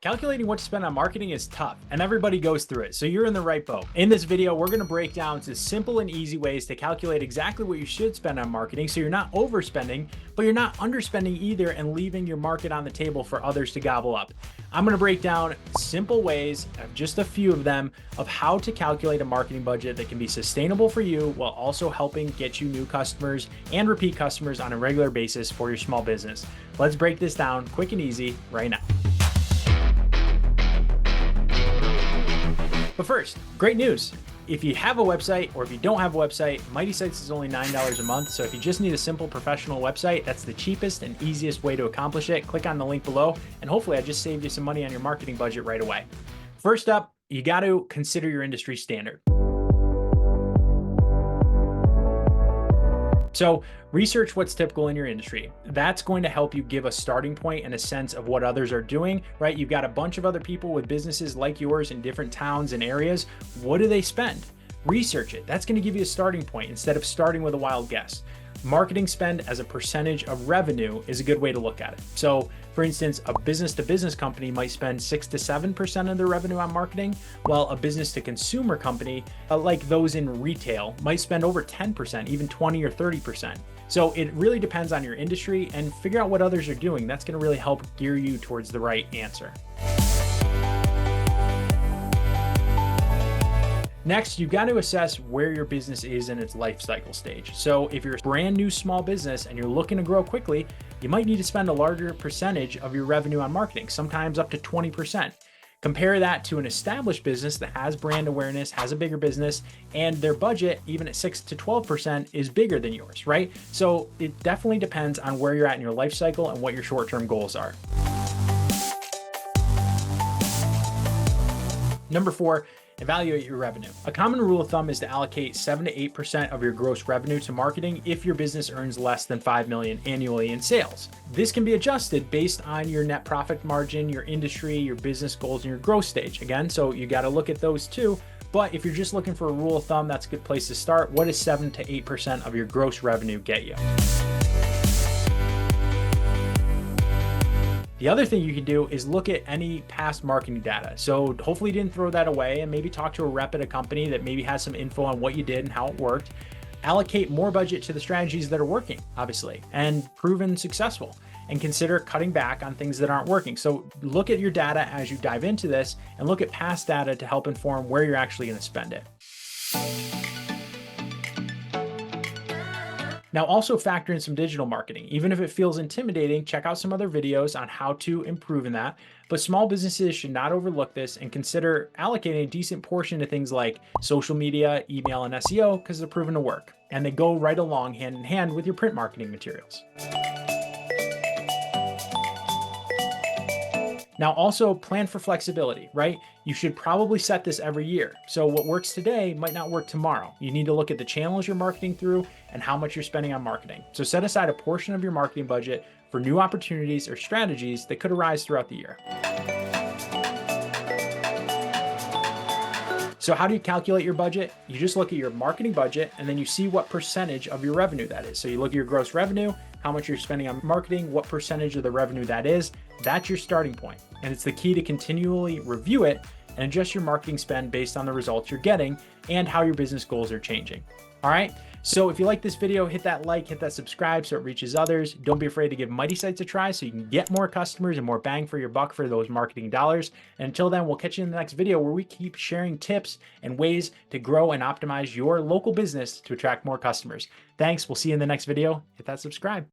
Calculating what to spend on marketing is tough, and everybody goes through it, so you're in the right boat. In this video, we're going to break down some simple and easy ways to calculate exactly what you should spend on marketing so you're not overspending, but you're not underspending either and leaving your market on the table for others to gobble up. I'm going to break down simple ways, just a few of them, of how to calculate a marketing budget that can be sustainable for you while also helping get you new customers and repeat customers on a regular basis for your small business. Let's break this down quick and easy right now. But first, great news. If you have a website or if you don't have a website, Mighty Sites is only $9 a month. So if you just need a simple professional website, that's the cheapest and easiest way to accomplish it. Click on the link below and hopefully I just saved you some money on your marketing budget right away. First up, you got to consider your industry standard. So research what's typical in your industry. That's going to help you give a starting point and a sense of what others are doing, right? You've got a bunch of other people with businesses like yours in different towns and areas. What do they spend? Research it. That's going to give you a starting point instead of starting with a wild guess. Marketing spend as a percentage of revenue is a good way to look at it. So for instance, a business to business company might spend 6 to 7% of their revenue on marketing, while a business to consumer company, like those in retail, might spend over 10%, even 20 or 30%. So it really depends on your industry, and figure out what others are doing. That's going to really help gear you towards the right answer. Next, you've got to assess where your business is in its life cycle stage. So if you're a brand new small business and you're looking to grow quickly, you might need to spend a larger percentage of your revenue on marketing, sometimes up to 20%. Compare that to an established business that has brand awareness, has a bigger business, and their budget, even at 6 to 12%, is bigger than yours, right? So it definitely depends on where you're at in your life cycle and what your short-term goals are. Number 4, evaluate your revenue. A common rule of thumb is to allocate 7 to 8% of your gross revenue to marketing if your business earns less than $5 million annually in sales. This can be adjusted based on your net profit margin, your industry, your business goals, and your growth stage. Again, so you got to look at those too. But if you're just looking for a rule of thumb, that's a good place to start. What does 7 to 8% of your gross revenue get you? The other thing you can do is look at any past marketing data. So hopefully you didn't throw that away, and maybe talk to a rep at a company that maybe has some info on what you did and how it worked. Allocate more budget to the strategies that are working, obviously, and proven successful, and consider cutting back on things that aren't working. So look at your data as you dive into this and look at past data to help inform where you're actually going to spend it. Now also factor in some digital marketing. Even if it feels intimidating, check out some other videos on how to improve in that. But small businesses should not overlook this and consider allocating a decent portion to things like social media, email, and SEO because they're proven to work. And they go right along hand in hand with your print marketing materials. Now also plan for flexibility, right? You should probably set this every year. So what works today might not work tomorrow. You need to look at the channels you're marketing through and how much you're spending on marketing. So set aside a portion of your marketing budget for new opportunities or strategies that could arise throughout the year. So how do you calculate your budget? You just look at your marketing budget and then you see what percentage of your revenue that is. So you look at your gross revenue, how much you're spending on marketing, what percentage of the revenue that is. That's your starting point. And it's the key to continually review it and adjust your marketing spend based on the results you're getting and how your business goals are changing. All right. So if you like this video, hit that like, hit that subscribe so it reaches others. Don't be afraid to give Mighty Sites a try so you can get more customers and more bang for your buck for those marketing dollars. And until then, we'll catch you in the next video where we keep sharing tips and ways to grow and optimize your local business to attract more customers. Thanks. We'll see you in the next video. Hit that subscribe.